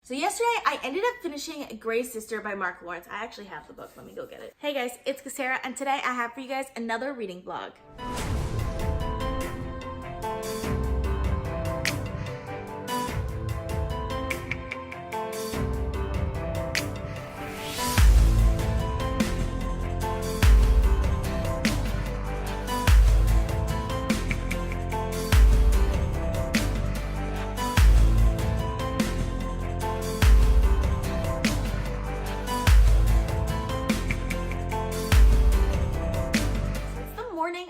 So yesterday I ended up finishing Gray's Sister by Mark Lawrence. I actually have the book. Let me go get it. Hey guys, it's Cassera, and today I have for you guys another reading vlog.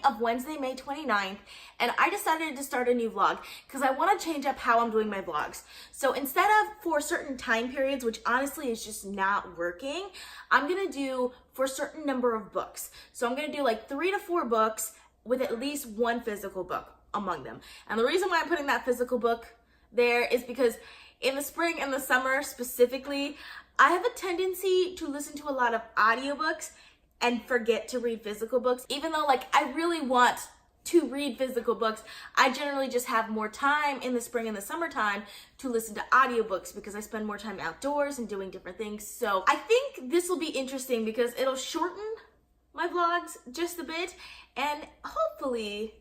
Of Wednesday, May 29th, and I decided to start a new vlog because I want to change up how I'm doing my vlogs. So instead of for certain time periods, which honestly is just not working, I'm going to do for a certain number of books. So I'm going to do like 3 to 4 books with at least one physical book among them. And the reason why I'm putting that physical book there is because in the spring and the summer specifically, I have a tendency to listen to a lot of audiobooks and forget to read physical books. Even though like I really want to read physical books, I generally just have more time in the spring and the summertime to listen to audiobooks because I spend more time outdoors and doing different things. So I think this will be interesting because it'll shorten my vlogs just a bit, and hopefully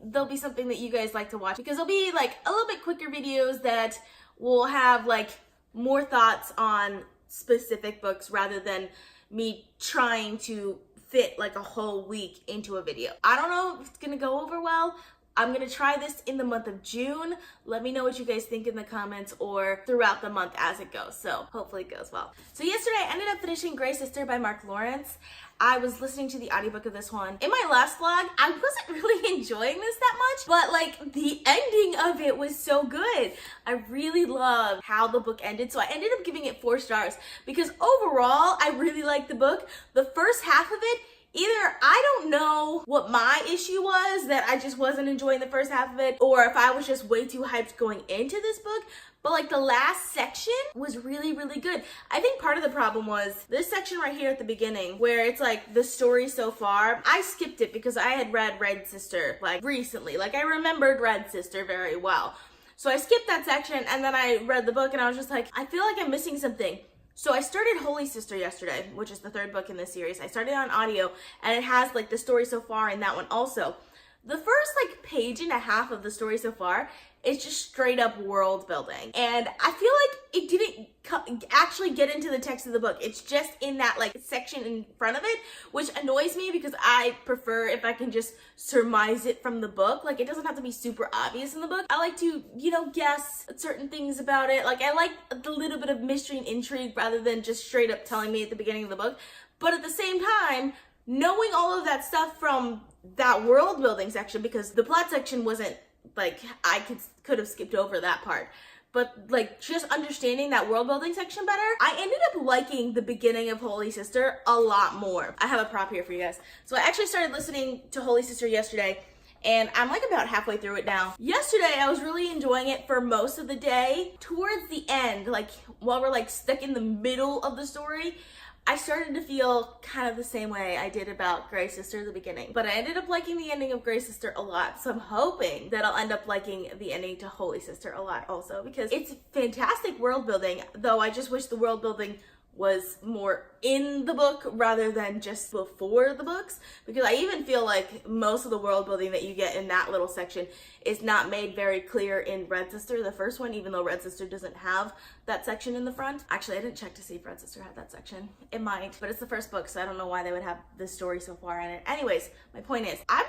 there'll be something that you guys like to watch because it'll be like a little bit quicker videos that will have like more thoughts on specific books rather than me trying to fit like a whole week into a video. I don't know if it's gonna go over well. I'm gonna try this in the month of June. Let me know what you guys think in the comments or throughout the month as it goes. So hopefully it goes well. So yesterday I ended up finishing Gray's Sister by Mark Lawrence. I was listening to the audiobook of this one. In my last vlog, I wasn't really enjoying this that much, but like the ending of it was so good. I really loved how the book ended. So I ended up giving it 4 stars because overall, I really liked the book. The first half of it, either I don't know what my issue was, that I just wasn't enjoying the first half of it, or if I was just way too hyped going into this book, but like the last section was really, really good. I think part of the problem was this section right here at the beginning where it's like the story so far. I skipped it because I had read Red Sister like recently. Like I remembered Red Sister very well. So I skipped that section and then I read the book and I was just like, I feel like I'm missing something. So I started Holy Sister yesterday, which is the 3rd book in this series. I started on audio and it has like the story so far in that one also. The first like page and a half of the story so far is just straight up world building. And I feel like it didn't actually get into the text of the book. It's just in that like section in front of it, which annoys me because I prefer if I can just surmise it from the book. Like it doesn't have to be super obvious in the book. I like to, you know, guess certain things about it. Like I like the little bit of mystery and intrigue rather than just straight up telling me at the beginning of the book. But at the same time, knowing all of that stuff from that world building section, because the plot section wasn't like, I could have skipped over that part. But like just understanding that world building section better, I ended up liking the beginning of Holy Sister a lot more. I have a prop here for you guys. So I actually started listening to Holy Sister yesterday and I'm like about halfway through it now. Yesterday, I was really enjoying it for most of the day. Towards the end, like while we're like stuck in the middle of the story, I started to feel kind of the same way I did about Gray's Sister at the beginning. But I ended up liking the ending of Gray's Sister a lot. So I'm hoping that I'll end up liking the ending to Holy Sister a lot also because it's fantastic world building, though I just wish the world building was more in the book rather than just before the books, because I even feel like most of the world building that you get in that little section is not made very clear in Red Sister, the first one, even though Red Sister doesn't have that section in the front. Actually, I didn't check to see if Red Sister had that section. It might, but it's the first book, so I don't know why they would have this story so far in it. Anyways, my point is, I'm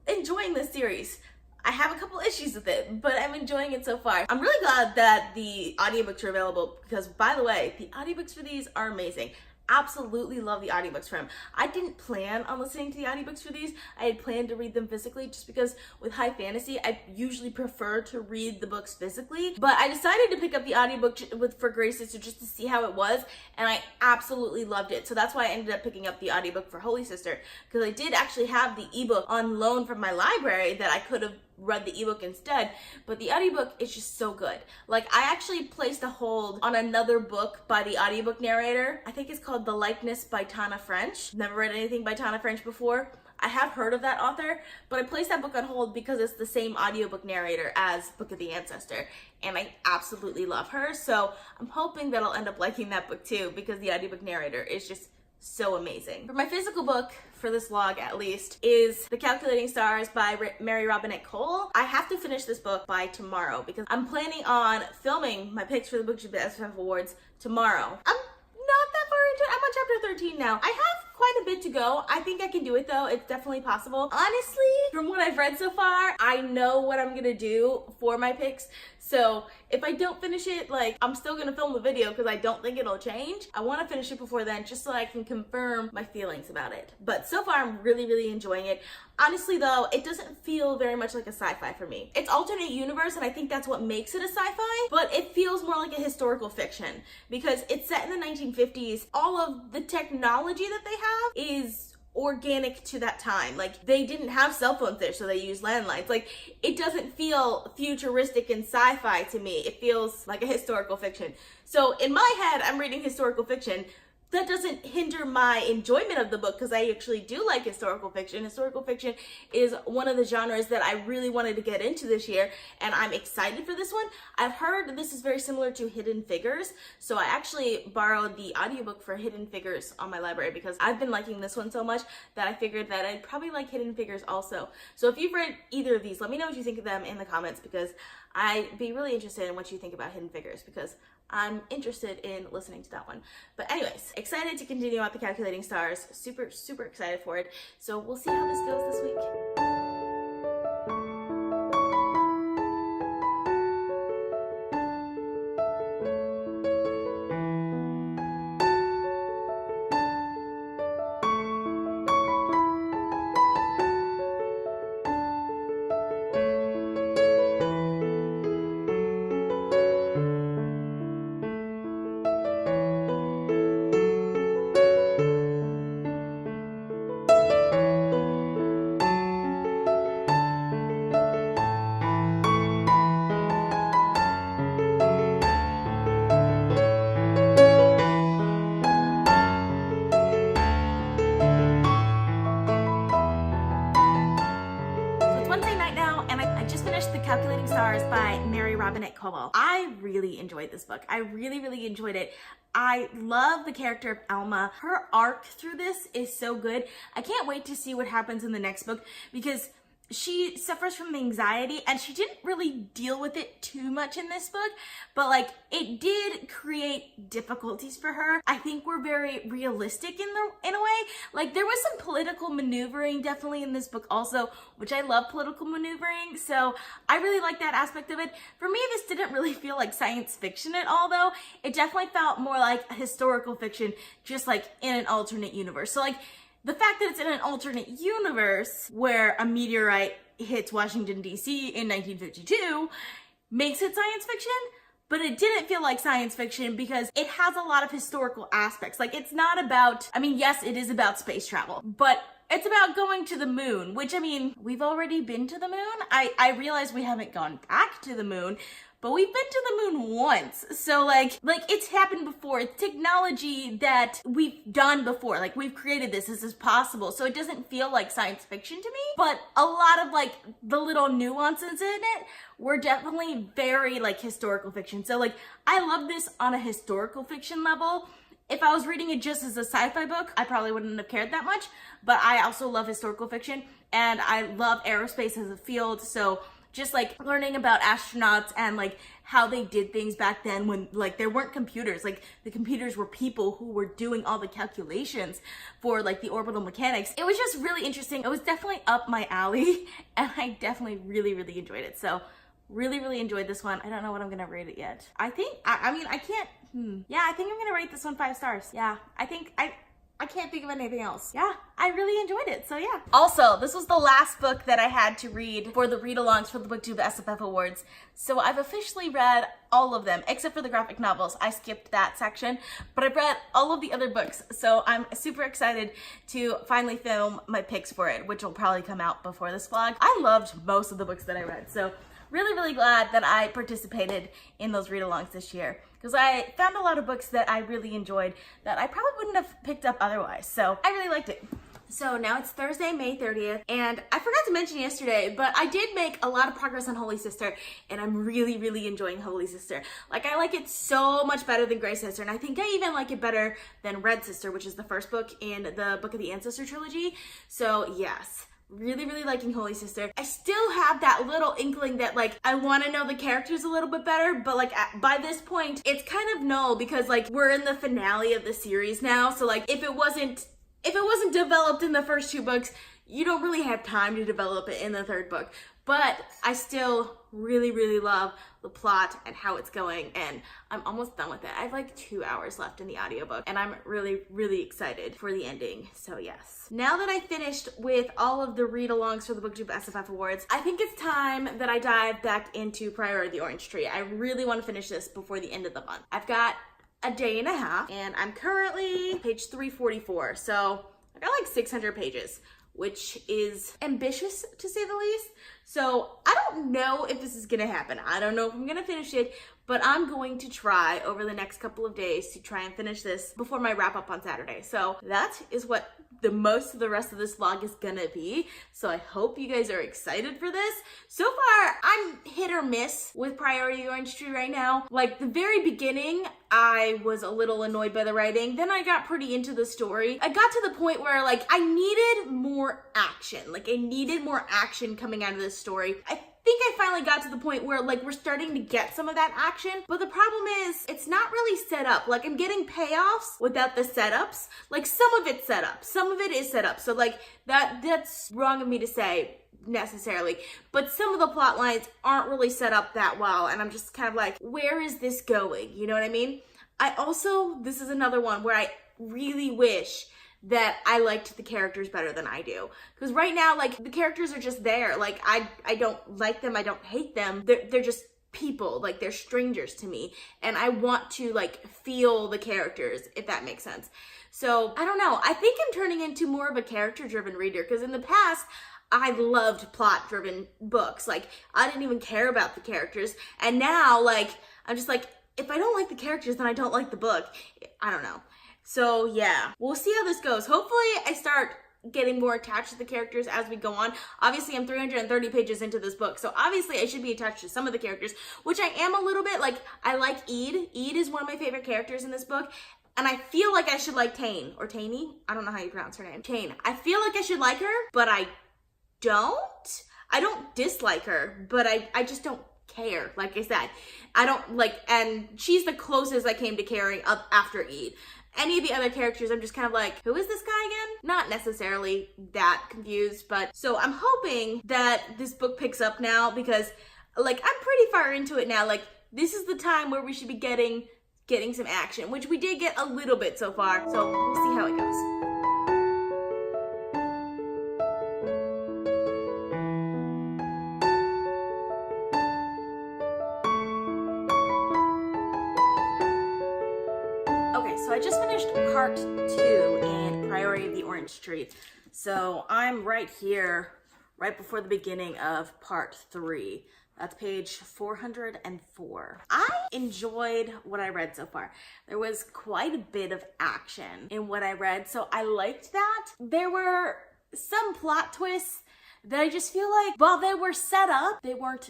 enjoying this series. I have a couple issues with it, but I'm enjoying it so far. I'm really glad that the audiobooks are available because, by the way, the audiobooks for these are amazing. Absolutely love the audiobooks for him. I didn't plan on listening to the audiobooks for these. I had planned to read them physically just because with high fantasy, I usually prefer to read the books physically. But I decided to pick up the audiobook for Gray's Sister just to see how it was, and I absolutely loved it. So that's why I ended up picking up the audiobook for Holy Sister, because I did actually have the ebook on loan from my library that I could have read the ebook instead, but the audiobook is just so good. Like I actually placed a hold on another book by the audiobook narrator. I think it's called The Likeness by Tana French. Never read anything by Tana French before. I have heard of that author, but I placed that book on hold because it's the same audiobook narrator as Book of the Ancestor, and I absolutely love her. So I'm hoping that I'll end up liking that book too, because the audiobook narrator is just so amazing. For my physical book, for this vlog at least, is The Calculating Stars by Mary Robinette Kowal. I have to finish this book by tomorrow because I'm planning on filming my picks for the BookTube SFF Awards tomorrow. I'm not that far into it. I'm on chapter 13 now. I have quite a bit to go. I think I can do it though. It's definitely possible. Honestly, from what I've read so far, I know what I'm gonna do for my picks. So if I don't finish it, like, I'm still gonna film the video because I don't think it'll change. I wanna finish it before then just so I can confirm my feelings about it. But so far, I'm really, really enjoying it. Honestly though, it doesn't feel very much like a sci-fi for me. It's alternate universe, and I think that's what makes it a sci-fi, but it feels more like a historical fiction because it's set in the 1950s. All of the technology that they have is organic to that time. Like, they didn't have cell phones there, so they used landlines. Like, it doesn't feel futuristic and sci-fi to me. It feels like a historical fiction. So in my head, I'm reading historical fiction. That doesn't hinder my enjoyment of the book because I actually do like historical fiction. Historical fiction is one of the genres that I really wanted to get into this year, and I'm excited for this one. I've heard this is very similar to Hidden Figures, so I actually borrowed the audiobook for Hidden Figures on my library because I've been liking this one so much that I figured that I'd probably like Hidden Figures also. So if you've read either of these, let me know what you think of them in the comments because I'd be really interested in what you think about Hidden Figures because I'm interested in listening to that one. But anyways, excited to continue on The Calculating Stars. Super, super excited for it. So we'll see how this goes this week. Calculating Stars by Mary Robinette Kowal. I really enjoyed this book. I really, really enjoyed it. I love the character of Alma. Her arc through this is so good. I can't wait to see what happens in the next book because she suffers from anxiety and she didn't really deal with it too much in this book, but like it did create difficulties for her. I think we're very realistic in a way. Like there was some political maneuvering definitely in this book also, which I love political maneuvering. So I really like that aspect of it. For me, this didn't really feel like science fiction at all though. It definitely felt more like a historical fiction, just like in an alternate universe. So like, the fact that it's in an alternate universe where a meteorite hits Washington, D.C. in 1952 makes it science fiction, but it didn't feel like science fiction because it has a lot of historical aspects. Like, it's not about, I mean, yes, it is about space travel, but it's about going to the moon, which, I mean, we've already been to the moon. I realize we haven't gone back to the moon, but we've been to the moon once. So like it's happened before. It's technology that we've done before. Like we've created this is possible. So it doesn't feel like science fiction to me, but a lot of like the little nuances in it were definitely very like historical fiction. So like I love this on a historical fiction level. If I was reading it just as a sci-fi book, I probably wouldn't have cared that much, but I also love historical fiction and I love aerospace as a field. So just like learning about astronauts and like how they did things back then when like there weren't computers. Like the computers were people who were doing all the calculations for like the orbital mechanics. It was just really interesting. It was definitely up my alley and I definitely really, really enjoyed it. So really, really enjoyed this one. I don't know what I'm gonna rate it yet. I think, I mean, I can't, yeah, I think I'm gonna rate this one 5 stars. Yeah, I think, I can't think of anything else. Yeah, I really enjoyed it, so yeah. Also, this was the last book that I had to read for the read-alongs for the BookTube SFF Awards. So I've officially read all of them, except for the graphic novels. I skipped that section, but I've read all of the other books. So I'm super excited to finally film my picks for it, which will probably come out before this vlog. I loved most of the books that I read, so really, really glad that I participated in those read-alongs this year because I found a lot of books that I really enjoyed that I probably wouldn't have picked up otherwise. So I really liked it. So now it's Thursday, May 30th, and I forgot to mention yesterday, but I did make a lot of progress on Holy Sister, and I'm really, really enjoying Holy Sister. Like, I like it so much better than Grey Sister, and I think I even like it better than Red Sister, which is the first book in the Book of the Ancestor trilogy. So yes, really, really liking Holy Sister. I still have that little inkling that, like, I want to know the characters a little bit better, but like by this point, it's kind of no, because like we're in the finale of the series now. So like if it wasn't developed in the first 2 books, you don't really have time to develop it in the 3rd book. But I still really, really love the plot and how it's going, and I'm almost done with it. I have like 2 hours left in the audiobook, and I'm really, really excited for the ending, so yes. Now that I finished with all of the read-alongs for the BookTube SFF Awards, I think it's time that I dive back into Priority of the Orange Tree. I really want to finish this before the end of the month. I've got a day and a half, and I'm currently page 344, so I got like 600 pages, which is ambitious to say the least. So I don't know if this is gonna happen. I don't know if I'm gonna finish it, but I'm going to try over the next couple of days to try and finish this before my wrap up on Saturday. So that is what the most of the rest of this vlog is gonna be. So I hope you guys are excited for this. So far, I'm hit or miss with Priority of the Orange Tree right now. Like the very beginning, I was a little annoyed by the writing. Then I got pretty into the story. I got to the point where like I needed more action. Like I needed more action coming out of this story. I think I finally got to the point where like we're starting to get some of that action, but the problem is it's not really set up. Like I'm getting payoffs without the setups. Like some of it's set up, some of it is set up. So like that's wrong of me to say necessarily, but some of the plot lines aren't really set up that well, and I'm just kind of like, where is this going? You know what I mean? This is another one where I really wish that I liked the characters better than I do. Because right now, like, the characters are just there. Like, I don't like them, I don't hate them. They're just people, like, they're strangers to me. And I want to, like, feel the characters, if that makes sense. So, I don't know. I think I'm turning into more of a character-driven reader. Because in the past, I loved plot-driven books. Like, I didn't even care about the characters. And now, like, I'm just like, if I don't like the characters, then I don't like the book. I don't know. So yeah, we'll see how this goes. Hopefully I start getting more attached to the characters as we go on. Obviously I'm 330 pages into this book, so obviously I should be attached to some of the characters, which I am a little bit. Like, I like Ede. Ede is one of my favorite characters in this book, and I feel like I should like Tane, or Taney. I don't know how you pronounce her name. Tane. I feel like I should like her, but I don't. I don't dislike her, but I just don't care. Like I said, I don't like, and she's the closest I came to caring up after Ede. Any of the other characters, I'm just kind of like, who is this guy again? Not necessarily that confused, but so I'm hoping that this book picks up now, because like I'm pretty far into it now. Like this is the time where we should be getting some action, which we did get a little bit so far. So we'll see how it goes. So I just finished part 2 in Priority of the Orange Tree. So I'm right here, right before the beginning of part 3. That's page 404. I enjoyed what I read so far. There was quite a bit of action in what I read, so I liked that. There were some plot twists that I just feel like, while they were set up, they weren't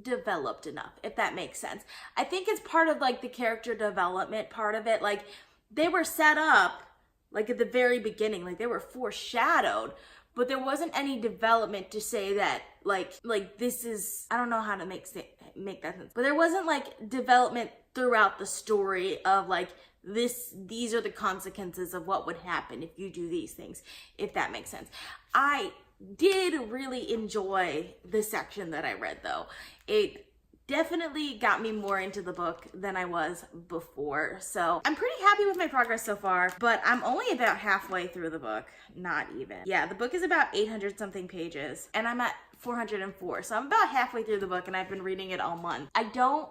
developed enough, if that makes sense. I think it's part of like the character development part of it. Like, they were set up like at the very beginning, like they were foreshadowed, but there wasn't any development to say that like this is, I don't know how to make that sense, but there wasn't like development throughout the story of like these are the consequences of what would happen if you do these things, if that makes sense. I did really enjoy the section that I read though. It definitely got me more into the book than I was before. So I'm pretty happy with my progress so far, but I'm only about halfway through the book. Not even. Yeah, the book is about 800 something pages and I'm at 404. So I'm about halfway through the book and I've been reading it all month. I don't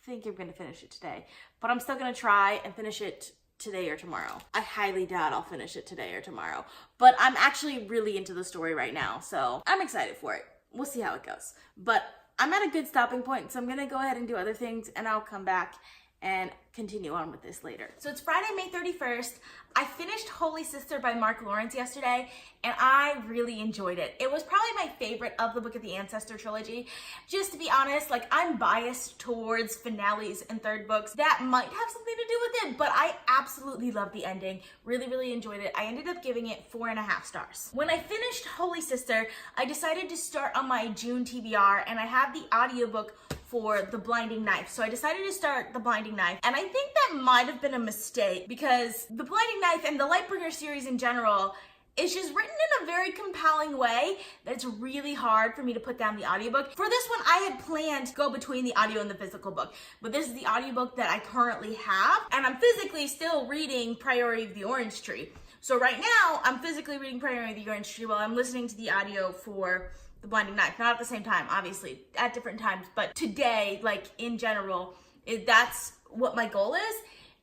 think I'm going to finish it today, but I'm still going to try and finish it today or tomorrow. I highly doubt I'll finish it today or tomorrow, but I'm actually really into the story right now. So I'm excited for it. We'll see how it goes. But I'm at a good stopping point, so I'm gonna go ahead and do other things and I'll come back and continue on with this later. So it's Friday, May 31st. I finished Holy Sister by Mark Lawrence yesterday, and I really enjoyed it. It was probably my favorite of the Book of the Ancestor trilogy. Just to be honest, like, I'm biased towards finales and third books. That might have something to do with it, but I absolutely loved the ending. Really enjoyed it. I ended up giving it 4.5 stars. When I finished Holy Sister, I decided to start on my June TBR, and I have the audiobook for The Blinding Knife. So I decided to start The Blinding Knife, and I think that might have been a mistake because The Blinding Knife and the Lightbringer series in general is just written in a very compelling way that it's really hard for me to put down the audiobook. For this one, I had planned to go between the audio and the physical book, but this is the audiobook that I currently have, and I'm physically still reading Priority of the Orange Tree. So right now, I'm physically reading Priority of the Orange Tree while I'm listening to the audio for The Blinding Knife. Not at the same time, obviously, at different times, but today, like, in general, that's what my goal is.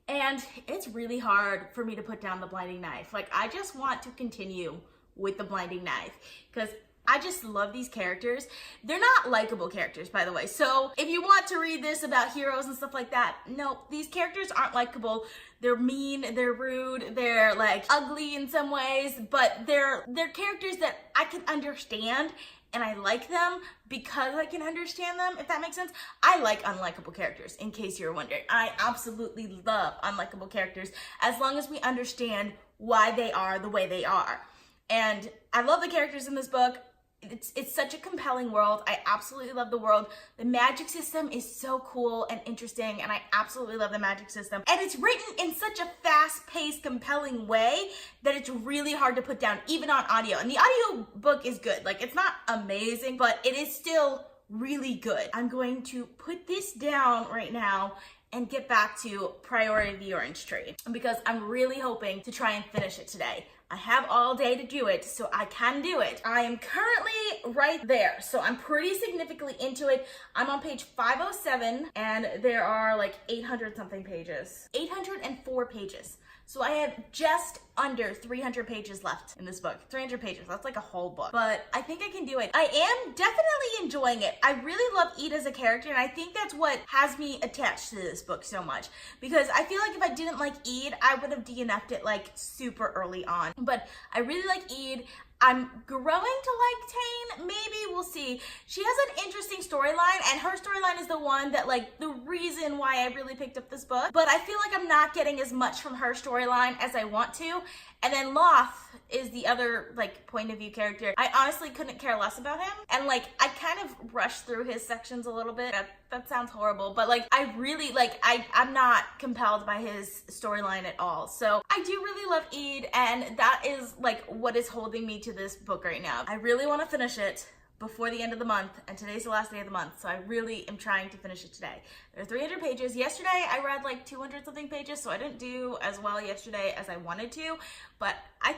And it's really hard for me to put down The Blinding Knife. Like, I just want to continue with The Blinding Knife because I just love these characters. They're not likable characters, by the way. So if you want to read this about heroes and stuff like that, no, these characters aren't likable. They're mean, they're rude, they're like ugly in some ways, but they're characters that I can understand, and I like them because I can understand them, if that makes sense. I like unlikable characters, in case you're wondering. I absolutely love unlikable characters as long as we understand why they are the way they are. And I love the characters in this book. It's such a compelling world. I absolutely love the world. The magic system is so cool and interesting, and I absolutely love the magic system. And it's written in such a fast-paced, compelling way that it's really hard to put down, even on audio. And the audio book is good. Like, it's not amazing, but it is still really good. I'm going to put this down right now and get back to Priority of the Orange Tree because I'm really hoping to try and finish it today. I have all day to do it, so I can do it. I am currently right there, so I'm pretty significantly into it. I'm on page 507, and there are like 800 something pages. 804 pages. So I have just under 300 pages left in this book. 300 pages, that's like a whole book. But I think I can do it. I am definitely enjoying it. I really love Ede as a character, and I think that's what has me attached to this book so much. Because I feel like if I didn't like Ede, I would have DNF'd it like super early on. But I really like Ede. I'm growing to like Tane, maybe, we'll see. She has an interesting storyline, and her storyline is the one that, like, the reason why I really picked up this book. But I feel like I'm not getting as much from her storyline as I want to. And then Loth is the other, like, point of view character. I honestly couldn't care less about him. And, like, I kind of rushed through his sections a little bit. That sounds horrible, but, like, I really, like, I'm not compelled by his storyline at all. So I do really love Ede, and that is, like, what is holding me to this book right now. I really want to finish it before the end of the month, and today's the last day of the month, so I really am trying to finish it today. There are 300 pages. Yesterday, I read like 200 something pages, so I didn't do as well yesterday as I wanted to, but I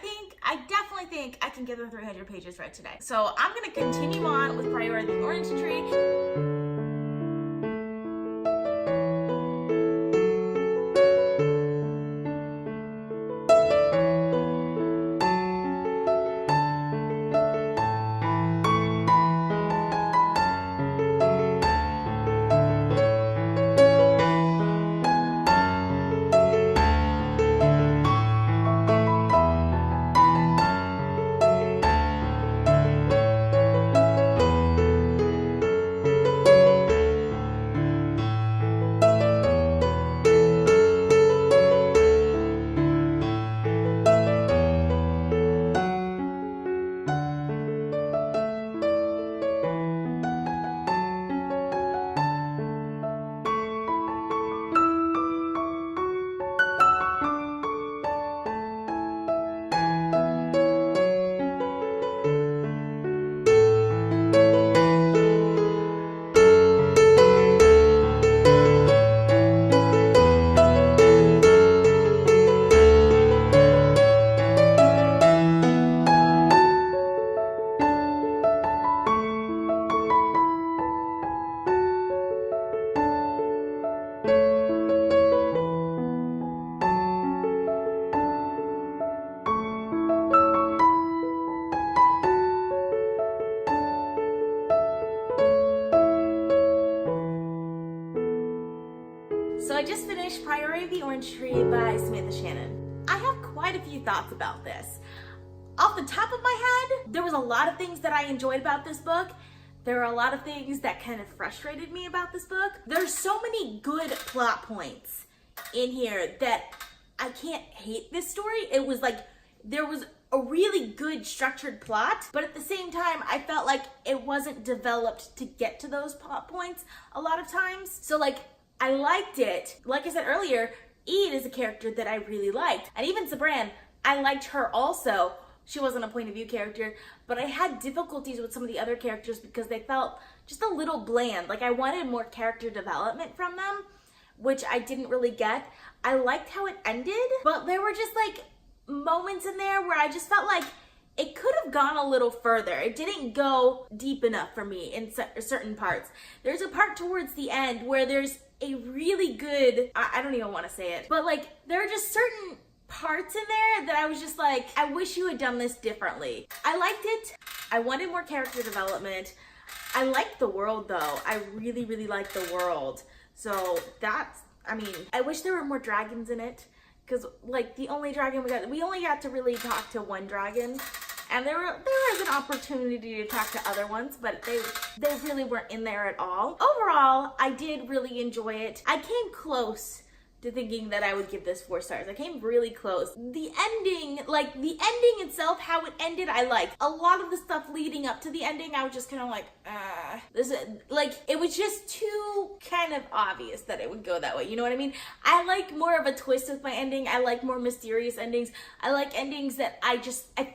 definitely think I can get the 300 pages read today. So I'm gonna continue on with Priority of the Orange Tree. of the Orange Tree by Samantha Shannon. I have quite a few thoughts about this. Off the top of my head, there was a lot of things that I enjoyed about this book. There are a lot of things that kind of frustrated me about this book. There's so many good plot points in here that I can't hate this story. It was like, there was a really good structured plot, but at the same time, I felt like it wasn't developed to get to those plot points a lot of times. So like, I liked it. Like I said earlier, Enid is a character that I really liked. And even Sabran, I liked her also. She wasn't a point of view character, but I had difficulties with some of the other characters because they felt just a little bland. Like I wanted more character development from them, which I didn't really get. I liked how it ended, but there were just like moments in there where I just felt like it could have gone a little further. It didn't go deep enough for me in certain parts. There's a part towards the end where there's a really good, I don't even want to say it, but like there are just certain parts in there that I was just like, I wish you had done this differently. I liked it. I wanted more character development. I liked the world though. I really, really liked the world. So that's, I mean, I wish there were more dragons in it. Because like the only dragon we only got to really talk to one dragon, and there was an opportunity to talk to other ones, but they really weren't in there at all. Overall, I did really enjoy it. I came close to thinking that I would give this 4 stars. I came really close. The ending itself, how it ended, I liked. A lot of the stuff leading up to the ending, I was just kind of like, this is, like, it was just too kind of obvious that it would go that way. You know what I mean? I like more of a twist with my ending. I like more mysterious endings. I like endings that I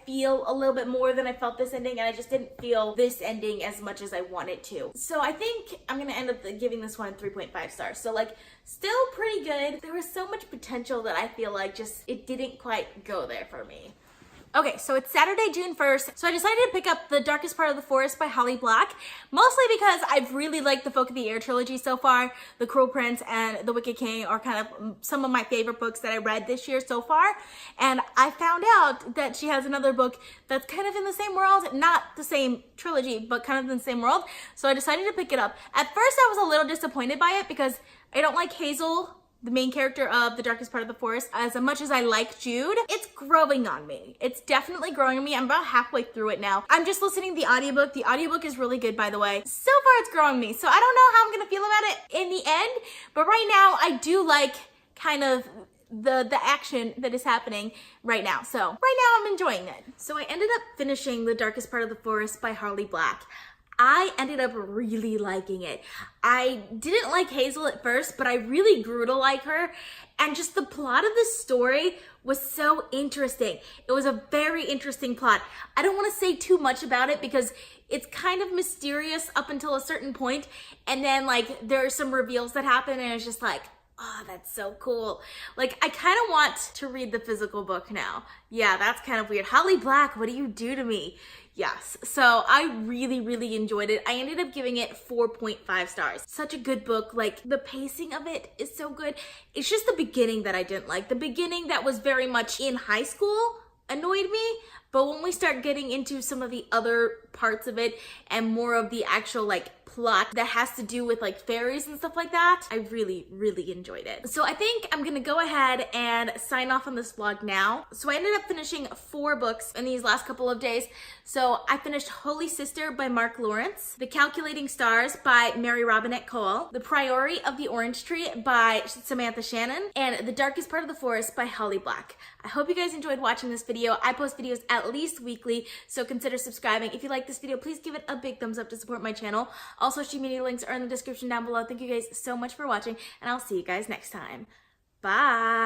feel a little bit more than I felt this ending, and I just didn't feel this ending as much as I wanted to. So I think I'm gonna end up giving this one 3.5 stars. So like, still pretty good. There was so much potential that I feel like just, it didn't quite go there for me. Okay, so it's Saturday, June 1st, so I decided to pick up The Darkest Part of the Forest by Holly Black, mostly because I've really liked the Folk of the Air trilogy so far. The Cruel Prince and The Wicked King are kind of some of my favorite books that I read this year so far, and I found out that she has another book that's kind of in the same world, not the same trilogy, but kind of in the same world, so I decided to pick it up. At first, I was a little disappointed by it because I don't like Hazel, the main character of The Darkest Part of the Forest, as much as I like Jude. It's growing on me. It's definitely growing on me. I'm about halfway through it now. I'm just listening to the audiobook. The audiobook is really good, by the way. So far, it's growing me. So I don't know how I'm gonna feel about it in the end, but right now, I do like kind of the action that is happening right now. So right now, I'm enjoying it. So I ended up finishing The Darkest Part of the Forest by Harley Black. I ended up really liking it. I didn't like Hazel at first, but I really grew to like her. And just the plot of the story was so interesting. It was a very interesting plot. I don't want to say too much about it because it's kind of mysterious up until a certain point. And then like there are some reveals that happen and it's just like, oh, that's so cool. Like, I kind of want to read the physical book now. Yeah, that's kind of weird. Holly Black, what do you do to me? Yes, so I really, really enjoyed it. I ended up giving it 4.5 stars. Such a good book. Like, the pacing of it is so good. It's just the beginning that I didn't like. The beginning that was very much in high school annoyed me, but when we start getting into some of the other parts of it and more of the actual like plot that has to do with like fairies and stuff like that, I really, really enjoyed it. So I think I'm gonna go ahead and sign off on this vlog now. So I ended up finishing 4 books in these last couple of days. So I finished Holy Sister by Mark Lawrence, The Calculating Stars by Mary Robinette Kowal, The Priory of the Orange Tree by Samantha Shannon, and The Darkest Part of the Forest by Holly Black. I hope you guys enjoyed watching this video. I post videos at least weekly, so consider subscribing. If you like this video, please give it a big thumbs up to support my channel. All social media links are in the description down below. Thank you guys so much for watching, and I'll see you guys next time. Bye!